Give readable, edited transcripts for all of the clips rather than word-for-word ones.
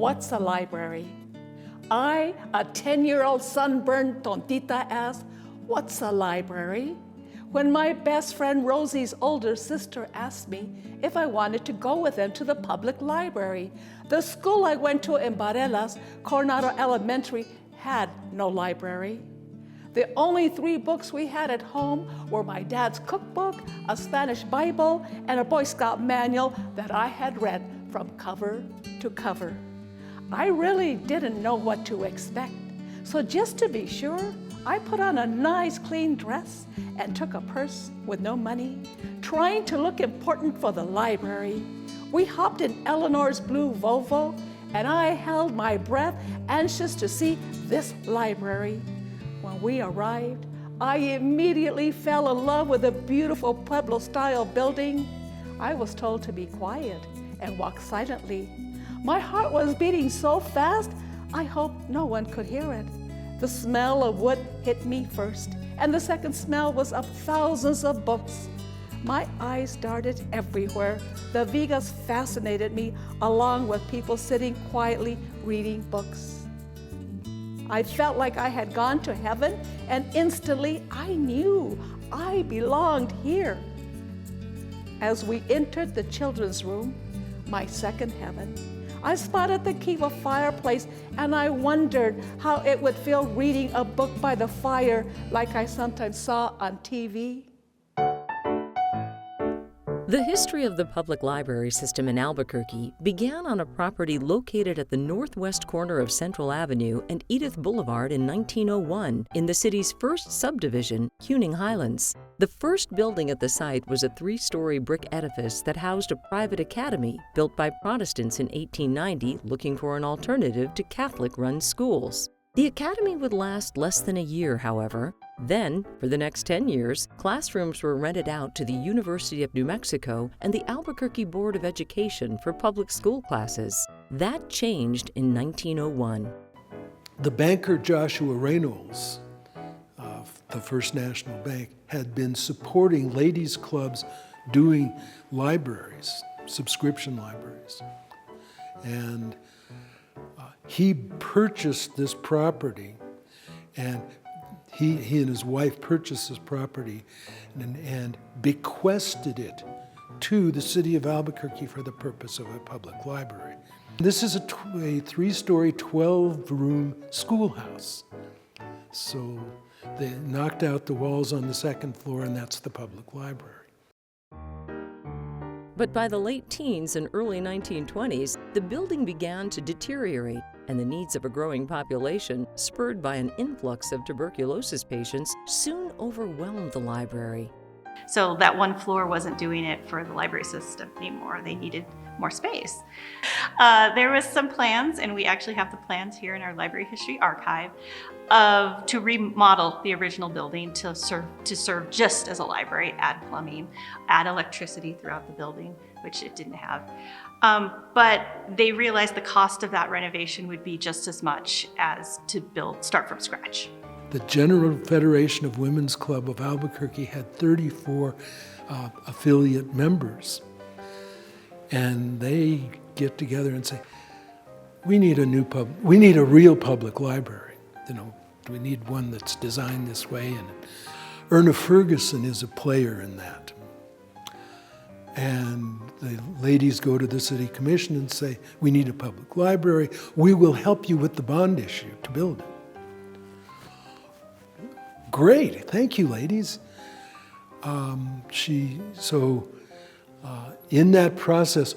What's a library? I, a 10-year-old sunburned tontita, asked, what's a library? When my best friend Rosie's older sister asked me if I wanted to go with them to the public library. The school I went to in Barelas, Coronado Elementary, had no library. The only 3 books we had at home were my dad's cookbook, a Spanish Bible, and a Boy Scout manual that I had read from cover to cover. I really didn't know what to expect, so just to be sure, I put on a nice clean dress and took a purse with no money, trying to look important for the library. We hopped in Eleanor's blue Volvo, and I held my breath, anxious to see this library. When we arrived, I immediately fell in love with the beautiful Pueblo-style building. I was told to be quiet and walk silently. My heart was beating so fast, I hoped no one could hear it. The smell of wood hit me first, and the second smell was of thousands of books. My eyes darted everywhere. The Vigas fascinated me, along with people sitting quietly reading books. I felt like I had gone to heaven, and instantly I knew I belonged here. As we entered the children's room, my second heaven, I spotted the Kiva fireplace, and I wondered how it would feel reading a book by the fire like I sometimes saw on TV. The history of the public library system in Albuquerque began on a property located at the northwest corner of Central Avenue and Edith Boulevard in 1901 in the city's first subdivision, Cuning Highlands. The first building at the site was a 3-story brick edifice that housed a private academy built by Protestants in 1890 looking for an alternative to Catholic-run schools. The academy would last less than a year, however. Then, for the next 10 years, classrooms were rented out to the University of New Mexico and the Albuquerque Board of Education for public school classes. That changed in 1901. The banker Joshua Reynolds of the First National Bank had been supporting ladies' clubs doing libraries, subscription libraries. And he purchased this property, and he and his wife purchased this property and bequested it to the city of Albuquerque for the purpose of a public library. This is a 3-story, 12-room schoolhouse. So they knocked out the walls on the second floor, and that's the public library. But by the late teens and early 1920s, the building began to deteriorate, and the needs of a growing population, spurred by an influx of tuberculosis patients, soon overwhelmed the library. So that one floor wasn't doing it for the library system anymore. They needed more space. There was some plans, and we actually have the plans here in our library history archive, to remodel the original building to serve just as a library, add plumbing, add electricity throughout the building, which it didn't have. But they realized the cost of that renovation would be just as much as to start from scratch. The General Federation of Women's Club of Albuquerque had 34 affiliate members. And they get together and say, we need a real public library. We need one that's designed this way. And Erna Ferguson is a player in that. And the ladies go to the city commission and say, we need a public library. We will help you with the bond issue to build it. Great, thank you, ladies. In that process,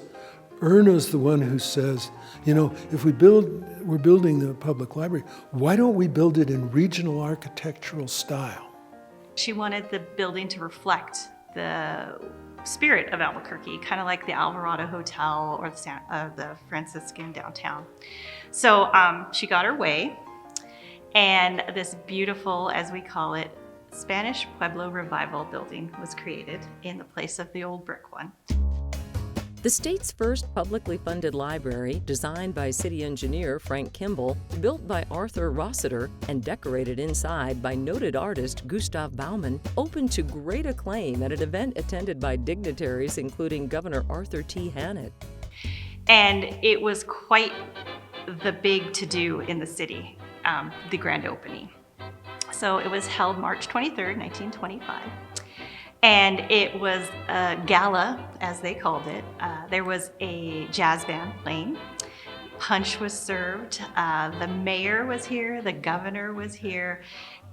Erna's the one who says, if we're building the public library, why don't we build it in regional architectural style? She wanted the building to reflect the spirit of Albuquerque, kind of like the Alvarado Hotel or the Franciscan downtown. So she got her way, and this beautiful, as we call it, Spanish Pueblo Revival building was created in the place of the old brick one. The state's first publicly funded library, designed by city engineer Frank Kimball, built by Arthur Rossiter, and decorated inside by noted artist Gustav Baumann, opened to great acclaim at an event attended by dignitaries including Governor Arthur T. Hannett. And it was quite the big to-do in the city, the grand opening. So it was held March 23rd, 1925. And it was a gala, as they called it. There was a jazz band playing. Punch was served. The mayor was here. The governor was here.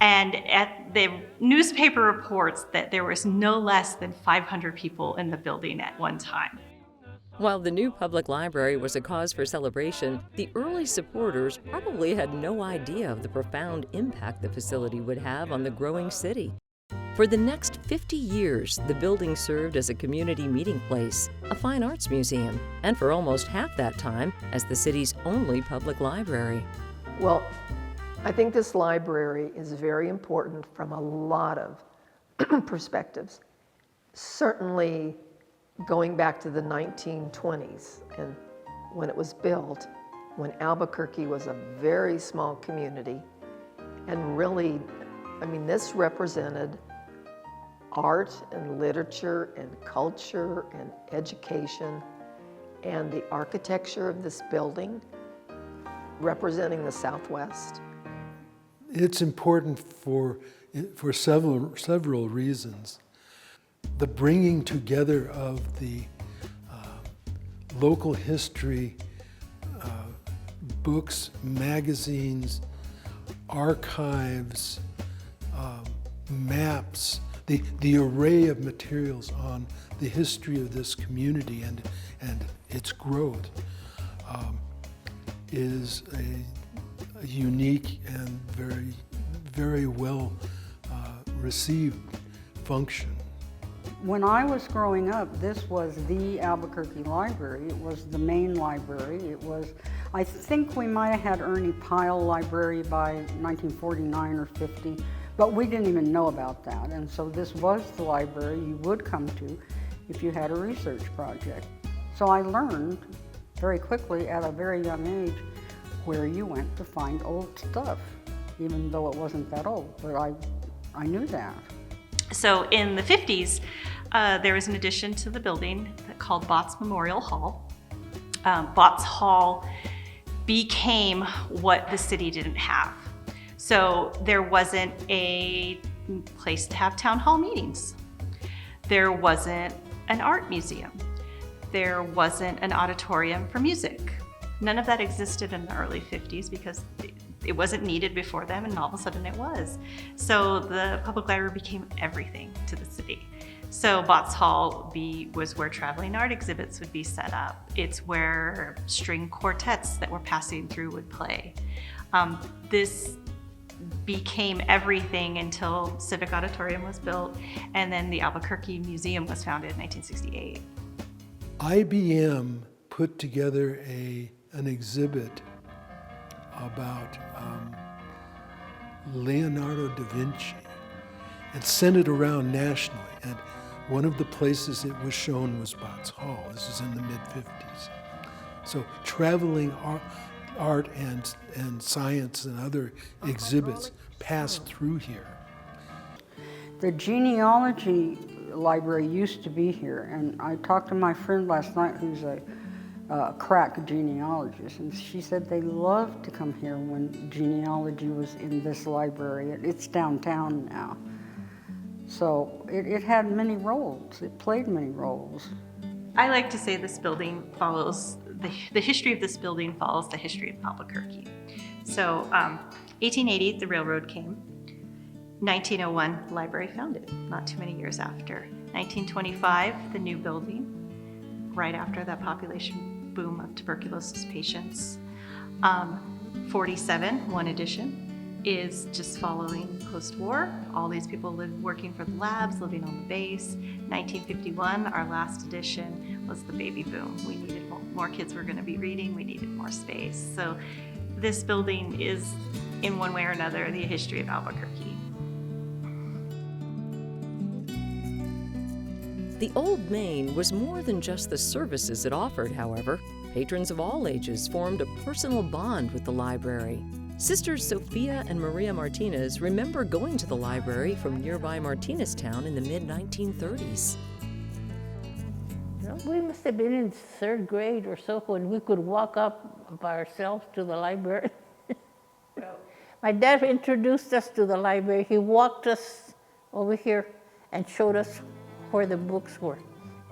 And at the newspaper reports that there was no less than 500 people in the building at one time. While the new public library was a cause for celebration, the early supporters probably had no idea of the profound impact the facility would have on the growing city. For the next 50 years, the building served as a community meeting place, a fine arts museum, and for almost half that time, as the city's only public library. Well, I think this library is very important from a lot of perspectives. Certainly, going back to the 1920s and when it was built, when Albuquerque was a very small community, and really, I mean, this represented art and literature and culture and education, and the architecture of this building representing the Southwest. It's important for several reasons. The bringing together of the local history, books, magazines, archives, maps, the array of materials on the history of this community and its growth is a unique and very well received function. When I was growing up, this was the Albuquerque Library. It was the main library. It was, I think we might have had Ernie Pyle Library by 1949 or 50, but we didn't even know about that. And so this was the library you would come to if you had a research project. So I learned very quickly at a very young age where you went to find old stuff, even though it wasn't that old, but I knew that. So in the 50s, there was an addition to the building called Botts Memorial Hall. Botts Hall became what the city didn't have. So there wasn't a place to have town hall meetings. There wasn't an art museum. There wasn't an auditorium for music. None of that existed in the early 50s because it wasn't needed before them, and all of a sudden it was. So the public library became everything to the city. So Botts Hall was where traveling art exhibits would be set up. It's where string quartets that were passing through would play. This became everything until Civic Auditorium was built, and then the Albuquerque Museum was founded in 1968. IBM put together an exhibit about Leonardo da Vinci and sent it around nationally. And one of the places it was shown was Botts Hall. This was in the mid-50s. So traveling art and science and other exhibits passed through here. The genealogy library used to be here, and I talked to my friend last night who's a crack genealogist, and she said they loved to come here when genealogy was in this library. It's downtown now. So it had many roles. It played many roles. I like to say this building follows, the history of this building follows the history of Albuquerque. So 1880, the railroad came. 1901, library founded, not too many years after. 1925, the new building, right after that population boom of tuberculosis patients. 47, one addition, is just following post-war. All these people working for the labs, living on the base. 1951, our last addition, was the baby boom. We needed more kids were going to be reading, we needed more space. So this building is, in one way or another, the history of Albuquerque. The Old Main was more than just the services it offered, however. Patrons of all ages formed a personal bond with the library. Sisters Sophia and Maria Martinez remember going to the library from nearby Martineztown in the mid-1930s. Really? We must have been in 3rd grade or so when we could walk up by ourselves to the library. My dad introduced us to the library. He walked us over here and showed us where the books were,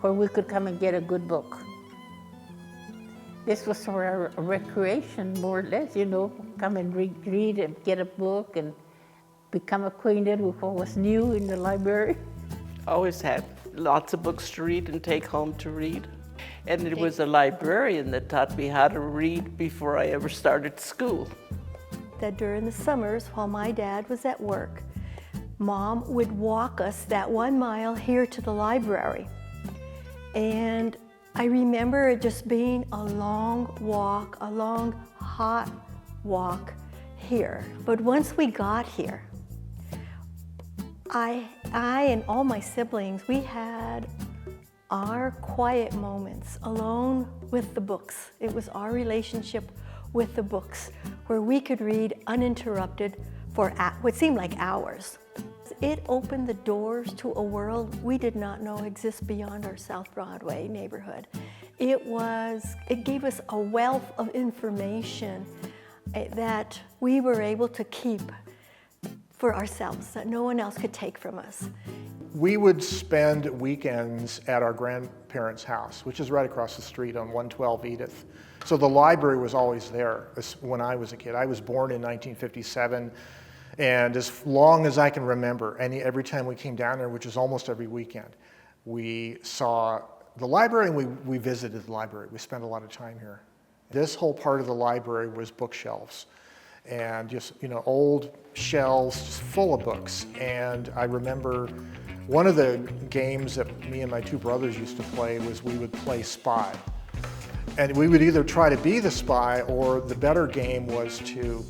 where we could come and get a good book. This was for our recreation, more or less, you know, come and read and get a book and become acquainted with what was new in the library. Always had lots of books to read and take home to read. And it was a librarian that taught me how to read before I ever started school. That during the summers, while my dad was at work, Mom would walk us that 1 mile here to the library. And I remember it just being a long walk, a long, hot walk here. But once we got here, I and all my siblings, we had our quiet moments alone with the books. It was our relationship with the books where we could read uninterrupted for what seemed like hours. It opened the doors to a world we did not know exists beyond our South Broadway neighborhood. It gave us a wealth of information that we were able to keep for ourselves, that no one else could take from us. We would spend weekends at our grandparents' house, which is right across the street on 112 Edith. So the library was always there when I was a kid. I was born in 1957, and as long as I can remember, every time we came down there, which is almost every weekend, we saw the library and we visited the library. We spent a lot of time here. This whole part of the library was bookshelves, and just, you know, old shelves just full of books. And I remember one of the games that me and my 2 brothers used to play was we would play spy. And we would either try to be the spy, or the better game was to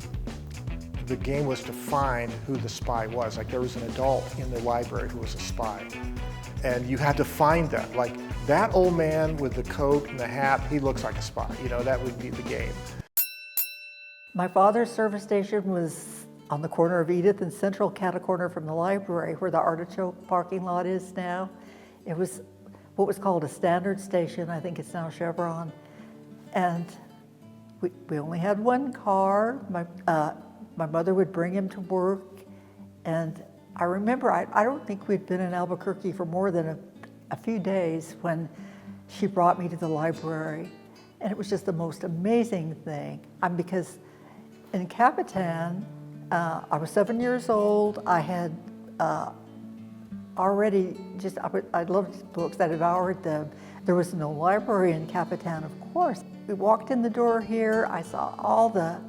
find who the spy was. Like, there was an adult in the library who was a spy. And you had to find that. Like, that old man with the coat and the hat, he looks like a spy. You know, that would be the game. My father's service station was on the corner of Edith and Central, cat a corner from the library, where the Artichoke parking lot is now. It was what was called a standard station. I think it's now Chevron. And we only had 1 car. My mother would bring him to work. And I remember, I don't think we'd been in Albuquerque for more than a few days when she brought me to the library. And it was just the most amazing thing. Because in Capitan, I was 7 years old. I had already I loved books. I devoured them. There was no library in Capitan, of course. We walked in the door here. I saw all the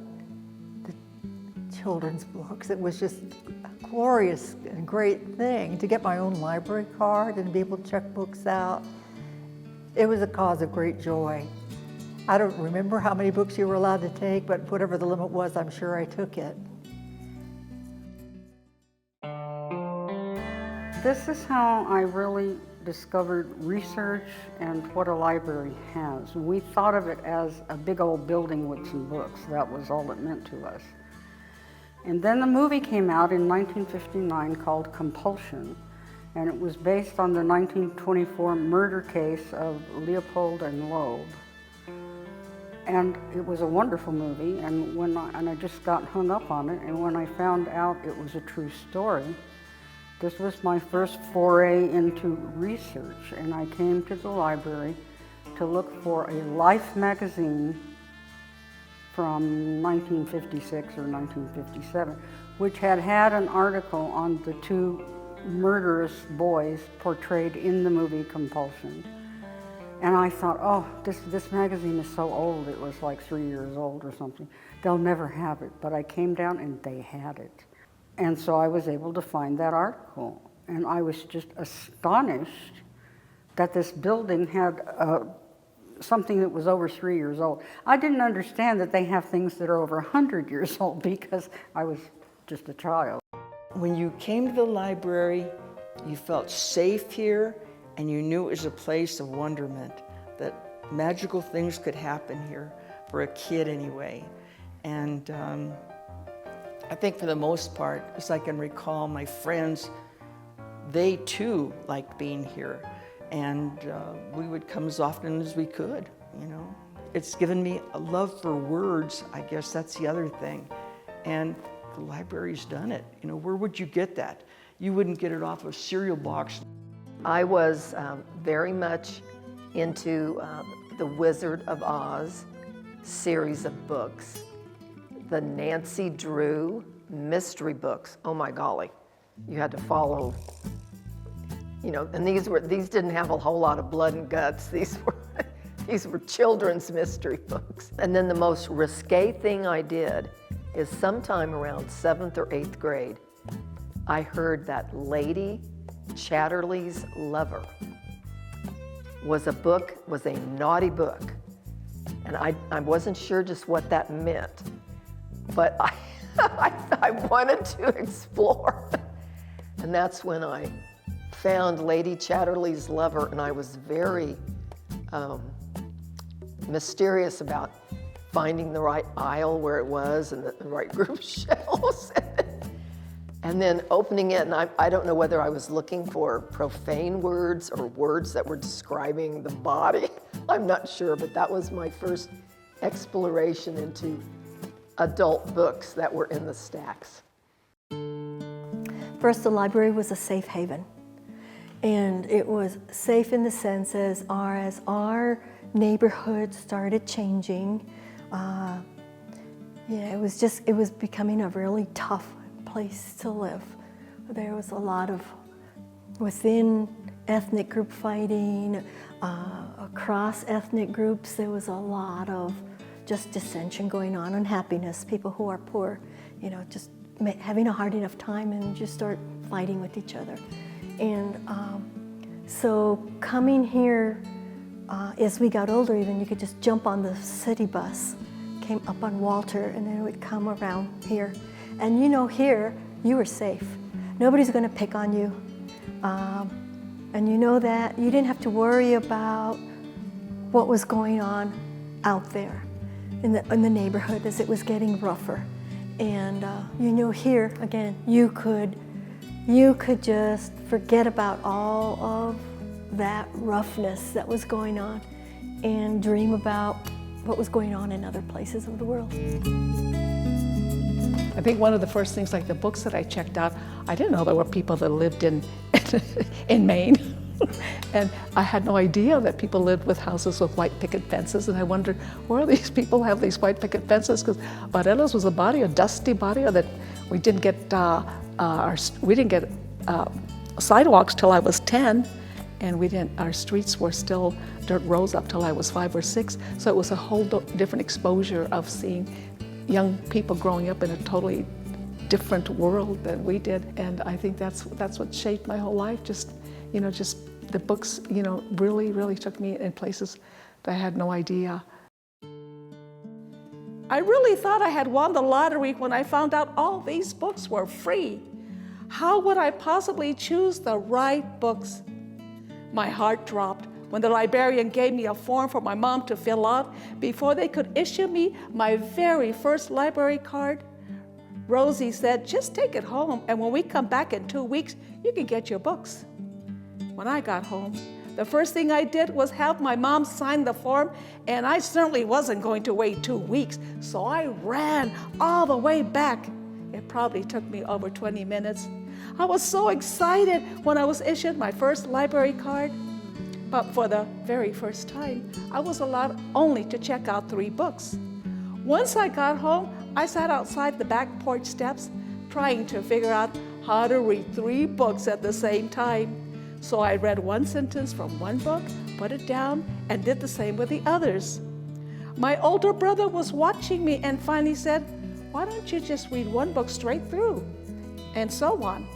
children's books. It was just a glorious and great thing to get my own library card and be able to check books out. It was a cause of great joy. I don't remember how many books you were allowed to take, but whatever the limit was, I'm sure I took it. This is how I really discovered research and what a library has. We thought of it as a big old building with some books. That was all it meant to us. And then the movie came out in 1959 called Compulsion, and it was based on the 1924 murder case of Leopold and Loeb. And it was a wonderful movie, and I just got hung up on it, and when I found out it was a true story, this was my first foray into research, and I came to the library to look for a Life magazine from 1956 or 1957, which had an article on the 2 murderous boys portrayed in the movie Compulsion. And I thought, oh, this magazine is so old. It was like 3 years old or something. They'll never have it. But I came down and they had it. And so I was able to find that article. And I was just astonished that this building had something that was over 3 years old. I didn't understand that they have things that are over 100 years old because I was just a child. When you came to the library, you felt safe here, and you knew it was a place of wonderment, that magical things could happen here, for a kid anyway. And I think for the most part, as I can recall, my friends, they too liked being here. and we would come as often as we could, you know. It's given me a love for words, I guess that's the other thing. And the library's done it. You know, where would you get that? You wouldn't get it off a cereal box. I was very much into the Wizard of Oz series of books. The Nancy Drew mystery books, oh my golly. You had to follow, you know, and these didn't have a whole lot of blood and guts. These were children's mystery books. And then the most risque thing I did is sometime around 7th or 8th grade, I heard that Lady Chatterley's Lover was a naughty book. And I wasn't sure just what that meant, but I wanted to explore. And that's when I found Lady Chatterley's Lover, and I was very mysterious about finding the right aisle where it was and the right group of shelves. And then opening it, and I don't know whether I was looking for profane words or words that were describing the body. I'm not sure, but that was my first exploration into adult books that were in the stacks. First, the library was a safe haven. And it was safe in the sense as our neighborhood started changing. It was becoming a really tough place to live. There was a lot of within ethnic group fighting, across ethnic groups. There was a lot of just dissension going on, unhappiness. People who are poor, you know, just having a hard enough time and just start fighting with each other. And so coming here, as we got older even, you could just jump on the city bus, came up on Walter, and then it would come around here. And you know, here, you were safe. Nobody's gonna pick on you. And you know that you didn't have to worry about what was going on out there in the neighborhood as it was getting rougher. And you know, here, again, you could just forget about all of that roughness that was going on and dream about what was going on in other places of the world. I think one of the first things, like the books that I checked out, I didn't know there were people that lived in Maine. And I had no idea that people lived with houses with white picket fences, and I wondered, where do these people have these white picket fences? Because Morelos was a dusty barrio that we didn't get sidewalks till I was 10, and our streets were still dirt roads up till I was 5 or 6. So it was a whole different exposure of seeing young people growing up in a totally different world than we did. And I think that's what shaped my whole life. Just the books, really, really took me in places that I had no idea. I really thought I had won the lottery when I found out all these books were free. How would I possibly choose the right books? My heart dropped when the librarian gave me a form for my mom to fill out before they could issue me my very first library card. Rosie said, just take it home, and when we come back in 2 weeks, you can get your books. When I got home, the first thing I did was have my mom sign the form, and I certainly wasn't going to wait 2 weeks, so I ran all the way back. It probably took me over 20 minutes. I was so excited when I was issued my first library card. But for the very first time, I was allowed only to check out 3 books. Once I got home, I sat outside the back porch steps trying to figure out how to read 3 books at the same time. So I read one sentence from one book, put it down, and did the same with the others. My older brother was watching me and finally said, why don't you just read one book straight through? And so on.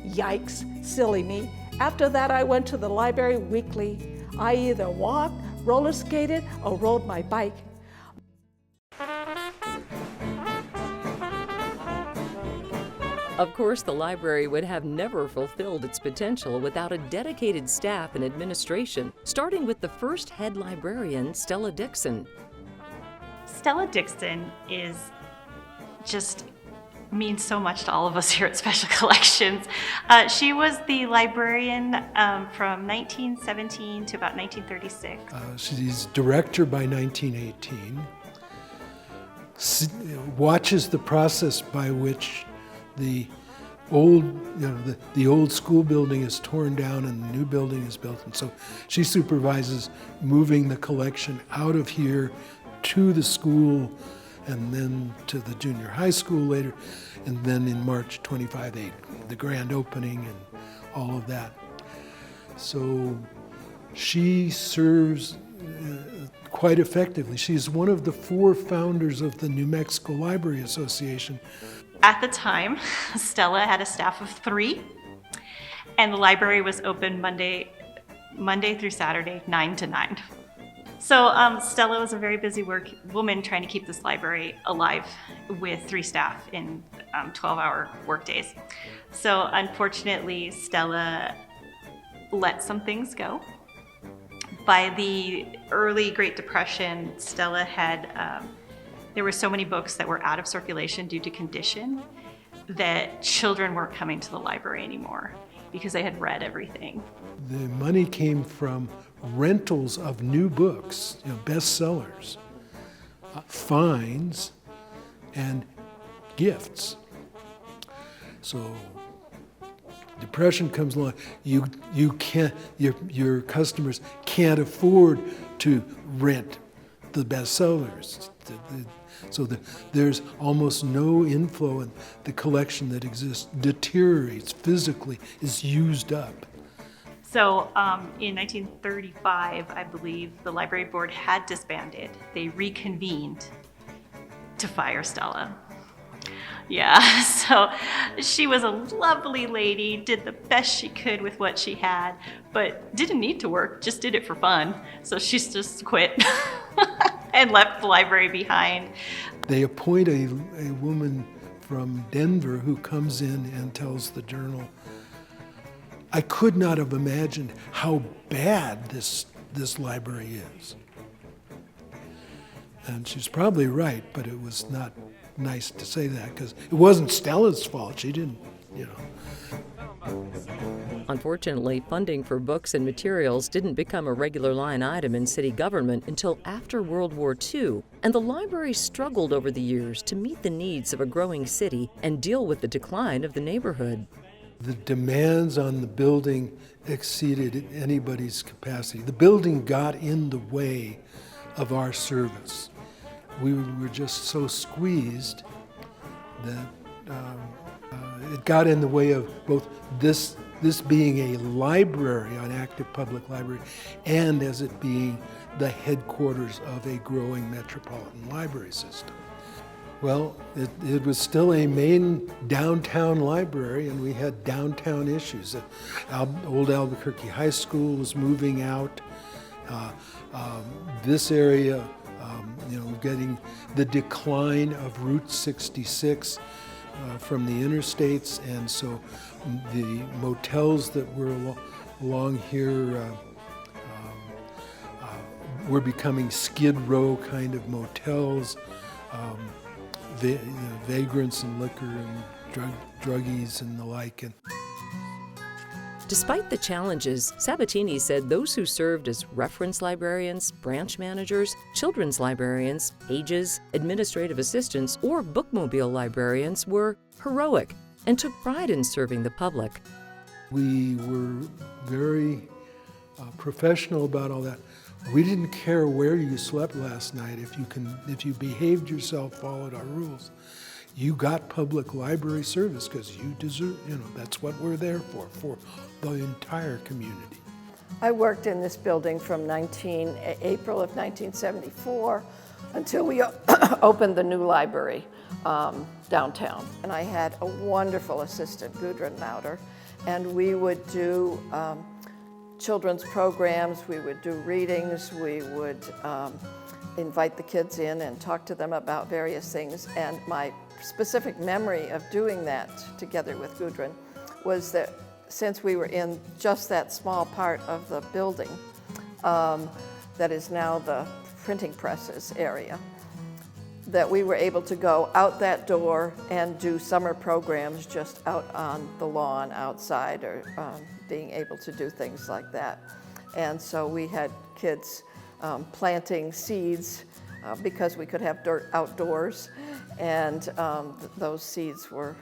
Yikes, silly me. After that, I went to the library weekly. I either walked, roller skated, or rode my bike. Of course, the library would have never fulfilled its potential without a dedicated staff and administration, starting with the first head librarian, Stella Dixon. Stella Dixon is just means so much to all of us here at Special Collections. She was the librarian from 1917 to about 1936. She's director by 1918. Watches the process by which the old, the old school building is torn down and the new building is built. And so she supervises moving the collection out of here to the school and then to the junior high school later. And then in March 25, the grand opening and all of that. So she serves quite effectively. She's one of the 4 founders of the New Mexico Library Association. At the time, Stella had a staff of 3, and the library was open Monday through Saturday, 9 to 9. So Stella was a very busy woman trying to keep this library alive with 3 staff in 12-hour workdays. So unfortunately, Stella let some things go. By the early Great Depression, Stella had, there were so many books that were out of circulation due to condition that children weren't coming to the library anymore because they had read everything. The money came from rentals of new books, bestsellers, fines, and gifts. So Depression comes along, you can't, your customers can't afford to rent the bestsellers. So there's almost no inflow, and the collection that exists deteriorates physically, is used up. So in 1935, I believe, the library board had disbanded. They reconvened to fire Stella. Yeah, so she was a lovely lady, did the best she could with what she had, but didn't need to work, just did it for fun. So she's just quit and left the library behind. They appoint a woman from Denver who comes in and tells the Journal, I could not have imagined how bad this library is. And she's probably right, but it was not nice to say that because it wasn't Stella's fault. She didn't, Unfortunately, funding for books and materials didn't become a regular line item in city government until after World War II, and the library struggled over the years to meet the needs of a growing city and deal with the decline of the neighborhood. The demands on the building exceeded anybody's capacity. The building got in the way of our service. We were just so squeezed that it got in the way of both this being a library, an active public library, and as it being the headquarters of a growing metropolitan library system. Well, it was still a main downtown library, and we had downtown issues. Old Albuquerque High School was moving out. This area, getting the decline of Route 66 from the interstates, and so the motels that were along here were becoming Skid Row kind of motels. Vagrants and liquor and druggies and the like. Despite the challenges, Sabatini said those who served as reference librarians, branch managers, children's librarians, pages, administrative assistants, or bookmobile librarians were heroic and took pride in serving the public. We were very professional about all that. We didn't care where you slept last night. If you behaved yourself, followed our rules, you got public library service because you deserve, that's what we're there for the entire community. I worked in this building from April of 1974 until we opened the new library downtown. And I had a wonderful assistant, Gudrun Mauder, and we would do children's programs, we would do readings, we would invite the kids in and talk to them about various things. And my specific memory of doing that together with Gudrun was that since we were in just that small part of the building that is now the printing presses area, that we were able to go out that door and do summer programs just out on the lawn outside, or being able to do things like that. And so we had kids planting seeds because we could have dirt outdoors, and those seeds were,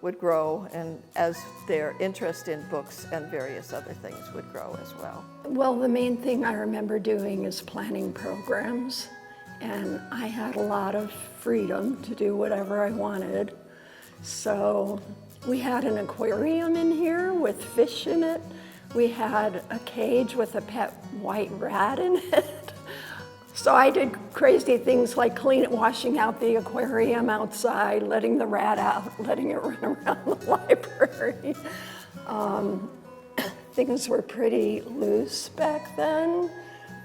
would grow, and as their interest in books and various other things would grow as well. Well, the main thing I remember doing is planning programs, and I had a lot of freedom to do whatever I wanted. So we had an aquarium in here with fish in it. We had a cage with a pet white rat in it. So I did crazy things like washing out the aquarium outside, letting the rat out, letting it run around the library. Things were pretty loose back then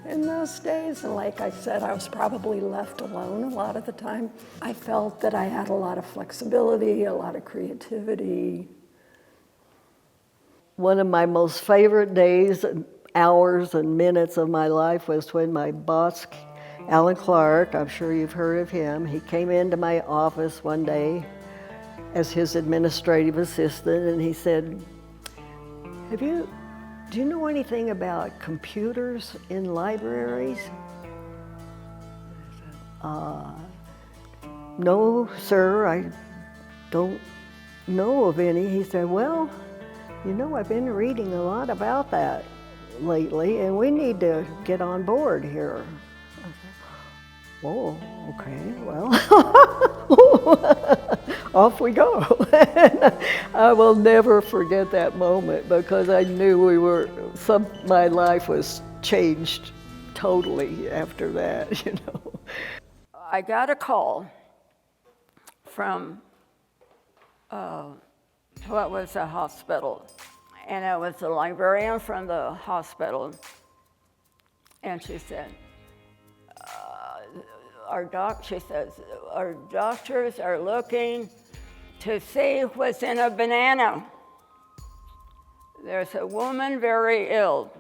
in those days. And like I said, I was probably left alone a lot of the time. I felt that I had a lot of flexibility, a lot of creativity. One of my most favorite days, hours and minutes of my life was when my boss, Alan Clark, I'm sure you've heard of him, he came into my office one day as his administrative assistant, and he said, do you know anything about computers in libraries? No, sir, I don't know of any. He said, well, I've been reading a lot about that lately, and we need to get on board here. I said, oh, okay, well, off we go. I will never forget that moment, because I knew my life was changed totally after that, I got a call from what was a hospital, and it was the librarian from the hospital, and she said, she says, our doctors are looking to see what's in a banana. There's a woman very ill,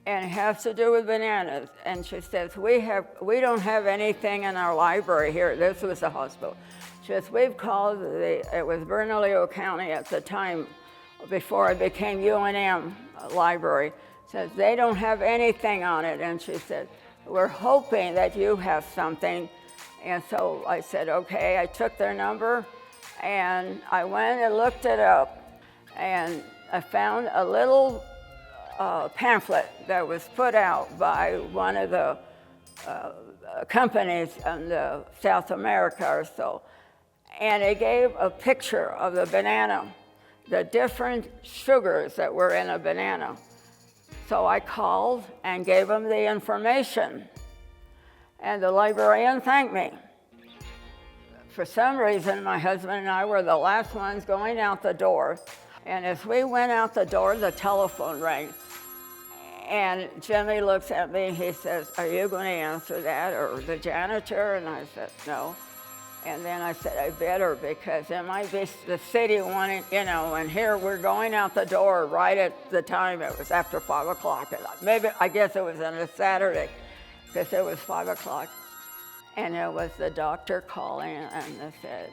and it has to do with bananas. And she says, we don't have anything in our library here. This was the hospital. She says, we've called it was Bernalillo County at the time, before it became UNM library. Says, they don't have anything on it. And she said, we're hoping that you have something. And so I said, okay. I took their number, and I went and looked it up, and I found a little pamphlet that was put out by one of the companies in South America or so, and it gave a picture of the banana, the different sugars that were in a banana. So I called and gave them the information, and the librarian thanked me. For some reason, my husband and I were the last ones going out the door, and as we went out the door, the telephone rang. And Jimmy looks at me, he says, are you going to answer that, or the janitor? And I said, no. And then I said, I better, because it might be the city wanting, and here we're going out the door right at the time. It was after 5 o'clock. Maybe, I guess it was on a Saturday, because it was 5 o'clock. And it was the doctor calling, and they said,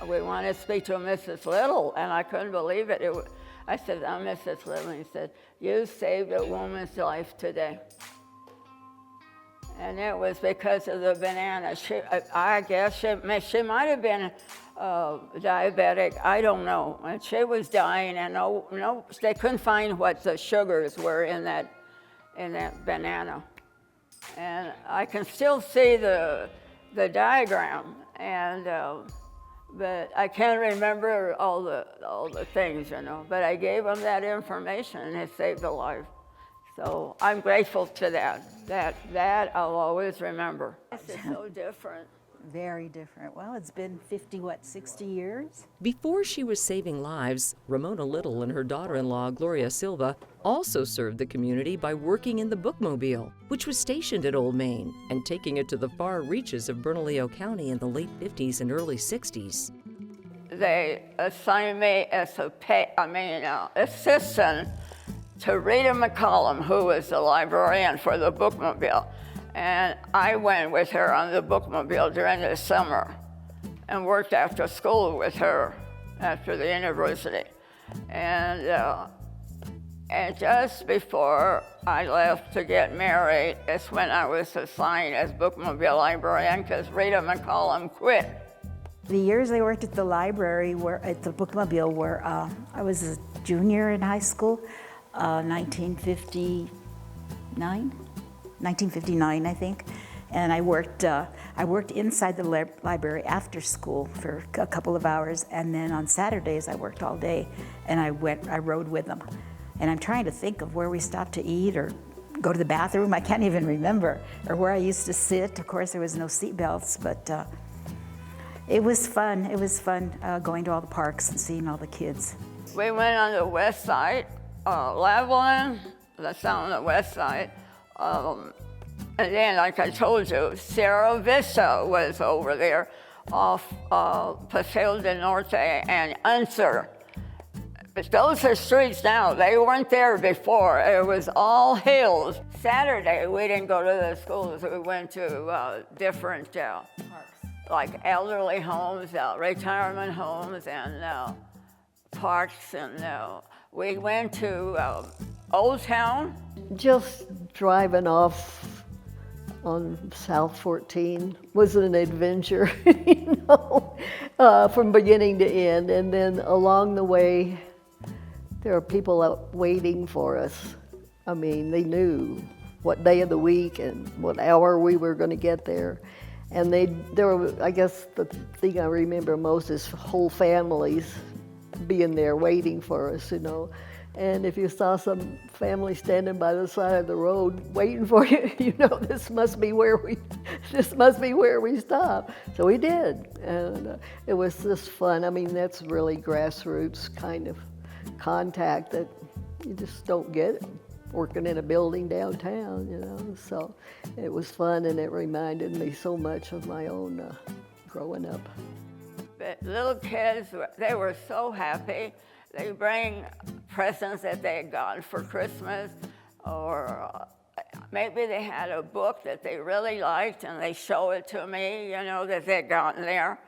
we want to speak to Mrs. Little. And I couldn't believe it. I said, I'm Mrs. Little. And he said, you saved a woman's life today. And it was because of the banana. I guess she might have been diabetic. I don't know. And she was dying, and no, they couldn't find what the sugars were in that banana. And I can still see the diagram, and but I can't remember all the things, But I gave them that information, and it saved a life. So I'm grateful to that I'll always remember. This is so different. Very different. Well, it's been 60 years? Before she was saving lives, Ramona Little and her daughter-in-law, Gloria Silva, also served the community by working in the bookmobile, which was stationed at Old Main, and taking it to the far reaches of Bernalillo County in the late 50s and early 60s. They assigned me as assistant to Rita McCollum, who was the librarian for the bookmobile. And I went with her on the bookmobile during the summer and worked after school with her after the university. And just before I left to get married, that's when I was assigned as bookmobile librarian because Rita McCollum quit. The years I worked at the library, at the bookmobile, were I was a junior in high school, 1959, I think. And I worked inside the library after school for a couple of hours, and then on Saturdays I worked all day, and I rode with them. And I'm trying to think of where we stopped to eat or go to the bathroom. I can't even remember, or where I used to sit. Of course, there was no seat belts, but it was fun. It was fun going to all the parks and seeing all the kids. We went on the west side, Levelland, that's on the west side. And then, like I told you, Sierra Vista was over there off Paseo del Norte and Unser. But those are streets now. They weren't there before. It was all hills. Saturday, we didn't go to the schools. We went to different parks, like elderly homes, retirement homes, and parks. And we went to Old Town. Just driving off on South 14 was an adventure, from beginning to end. And then along the way, there were people out waiting for us. I mean, they knew what day of the week and what hour we were going to get there. And I guess the thing I remember most is whole families being there waiting for us, And if you saw some family standing by the side of the road waiting for you, this must be where we stop. So we did, and it was just fun. I mean, that's really grassroots kind of contact that you just don't get working in a building downtown, So it was fun, and it reminded me so much of my own growing up. The little kids, they were so happy. They bring presents that they had gotten for Christmas, or maybe they had a book that they really liked and they show it to me, that they'd gotten there.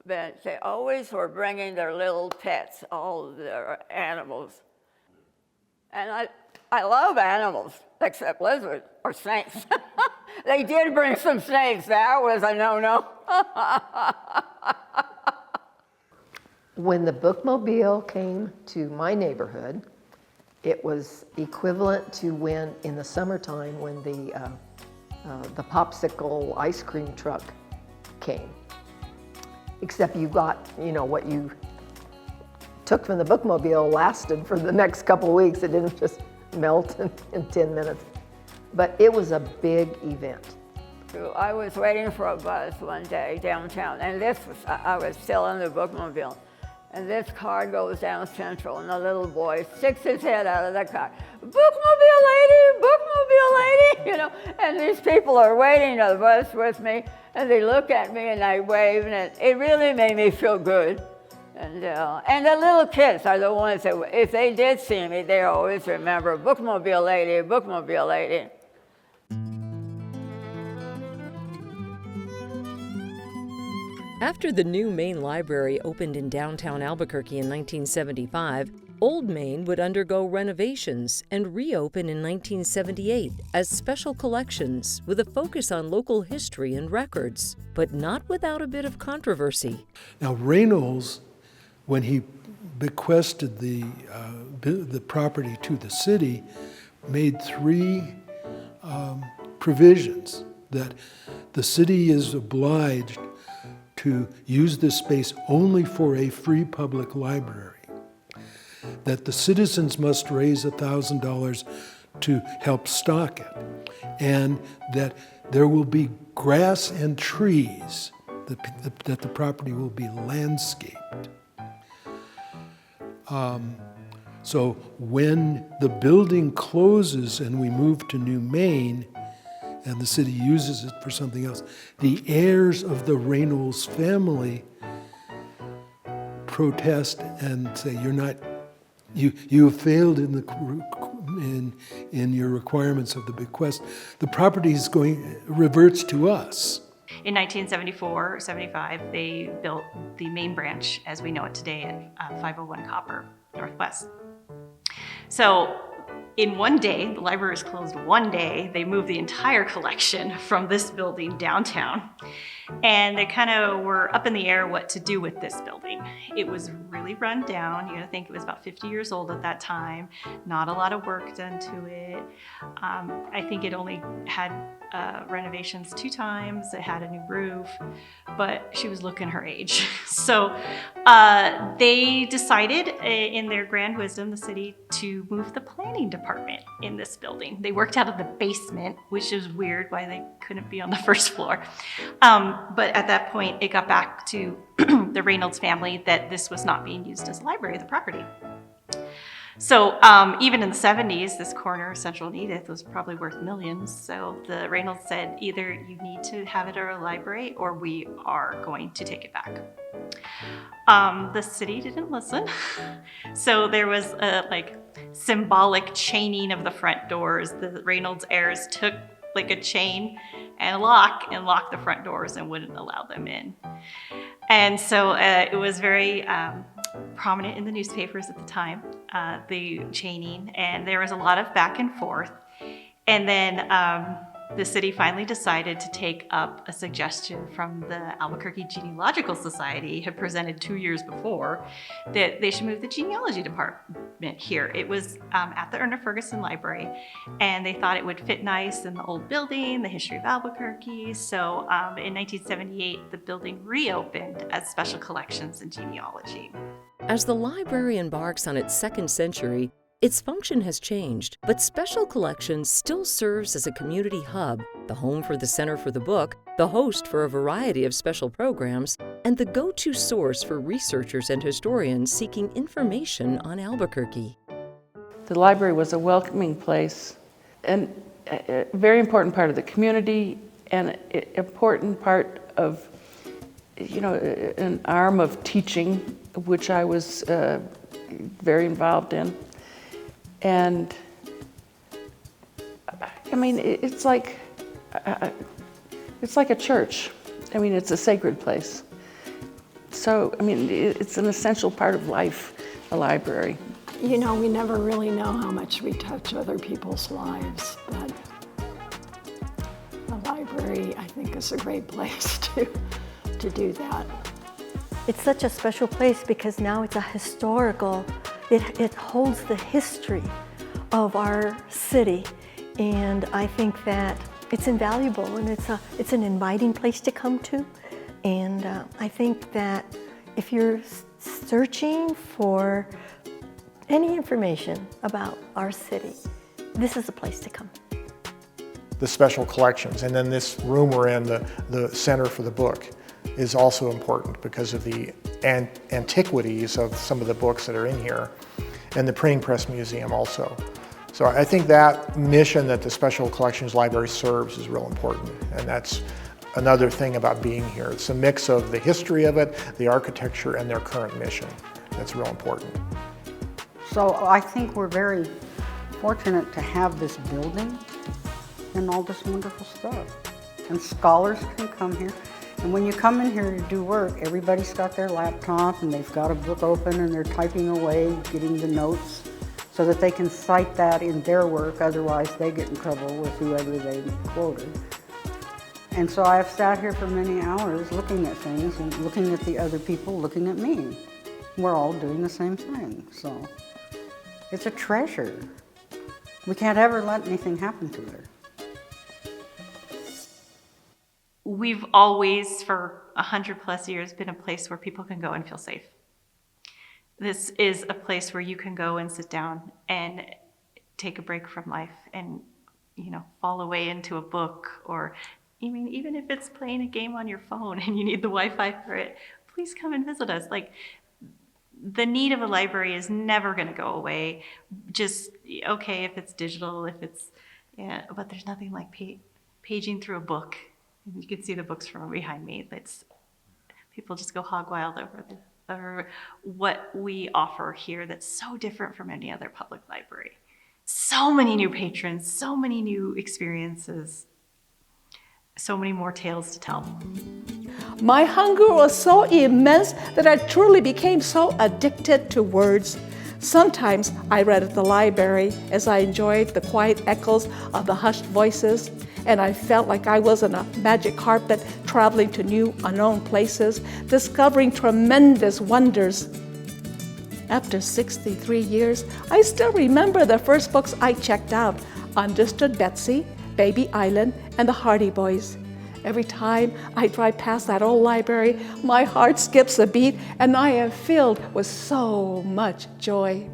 But they always were bringing their little pets, all their animals. And I love animals, except lizards or snakes. They did bring some snakes. That was a no-no. When the bookmobile came to my neighborhood, it was equivalent to when, in the summertime, when the popsicle ice cream truck came. Except you got, what you took from the bookmobile lasted for the next couple of weeks. It didn't just melt in 10 minutes. But it was a big event. I was waiting for a bus one day downtown, and I was still in the bookmobile. And this car goes down Central, and the little boy sticks his head out of the car. Bookmobile lady, and these people are waiting on the bus with me, and they look at me and I wave, and it really made me feel good. And the little kids are the ones that, if they did see me, they always remember, bookmobile lady, bookmobile lady. After the new Main Library opened in downtown Albuquerque in 1975, Old Main would undergo renovations and reopen in 1978 as special collections with a focus on local history and records, but not without a bit of controversy. Now, Reynolds, when he bequested the property to the city, made three provisions that the city is obliged to use this space only for a free public library, that the citizens must raise $1,000 to help stock it, and that there will be grass and trees, that the property will be landscaped. So when the building closes and we move to New Main, and the city uses it for something else, the heirs of the Reynolds family protest and say, you have failed in the in your requirements of the bequest, the property reverts to us. In 1974 or 75, they built the main branch as we know it today at 501 Copper Northwest. So in one day, the library was closed one day, they moved the entire collection from this building downtown. And they kind of were up in the air what to do with this building. It was really run down. You gotta think it was about 50 years old at that time. Not a lot of work done to it. I think it only had renovations 2 times. It had a new roof, but she was looking her age. So they decided in their grand wisdom, the city, to move the planning department in this building. They worked out of the basement, which is weird why they couldn't be on the first floor. But at that point, it got back to the Reynolds family that this was not being used as a library, the property. So even in the 70s, this corner of Central and Edith was probably worth millions. So the Reynolds said, either you need to have it as a library or we are going to take it back. The city didn't listen. So there was a symbolic chaining of the front doors. The Reynolds heirs took like a chain and a lock and locked the front doors and wouldn't allow them in. And so it was very prominent in the newspapers at the time, the chaining, and there was a lot of back and forth. And then the city finally decided to take up a suggestion from the Albuquerque Genealogical Society, had presented 2 years before, that they should move the genealogy department here. It was at the Erna Ferguson Library, and they thought it would fit nice in the old building, the history of Albuquerque. So in 1978, the building reopened as Special Collections and Genealogy. As the library embarks on its 2nd century, its function has changed, but Special Collections still serves as a community hub, the home for the Center for the Book, the host for a variety of special programs, and the go-to source for researchers and historians seeking information on Albuquerque. The library was a welcoming place, and a very important part of the community, and an important part of, an arm of teaching, which I was very involved in. And I mean, it's like a church. I mean, it's a sacred place. So, I mean, it's an essential part of life, a library. You know, we never really know how much we touch other people's lives, but the library, I think, is a great place to do that. It's such a special place because now it's a historical, it holds the history of our city, and I think that it's invaluable, and it's an inviting place to come to. And I think that if you're searching for any information about our city, this is a place to come. The Special Collections, and then this room we're in, the Center for the Book, is also important because of the antiquities of some of the books that are in here, and the Printing Press Museum also. So I think that mission that the Special Collections Library serves is real important, and that's another thing about being here. It's a mix of the history of it, the architecture, and their current mission. That's real important. So I think we're very fortunate to have this building and all this wonderful stuff. And scholars can come here. And when you come in here to do work, everybody's got their laptop and they've got a book open and they're typing away, getting the notes so that they can cite that in their work, otherwise they get in trouble with whoever they quoted. And so I've sat here for many hours looking at things and looking at the other people looking at me. We're all doing the same thing, so it's a treasure. We can't ever let anything happen to her. We've always, for 100+ years, been a place where people can go and feel safe. This is a place where you can go and sit down and take a break from life and, fall away into a book, or even if it's playing a game on your phone and you need the Wi-Fi for it, please come and visit us. The need of a library is never going to go away. Just, okay, if it's digital, but there's nothing like paging through a book. You can see the books from behind me. People just go hog wild over what we offer here that's so different from any other public library. So many new patrons, so many new experiences, so many more tales to tell. My hunger was so immense that I truly became so addicted to words. Sometimes I read at the library as I enjoyed the quiet echoes of the hushed voices, and I felt like I was on a magic carpet traveling to new unknown places, discovering tremendous wonders. After 63 years, I still remember the first books I checked out: Understood Betsy, Baby Island, and The Hardy Boys. Every time I drive past that old library, my heart skips a beat and I am filled with so much joy.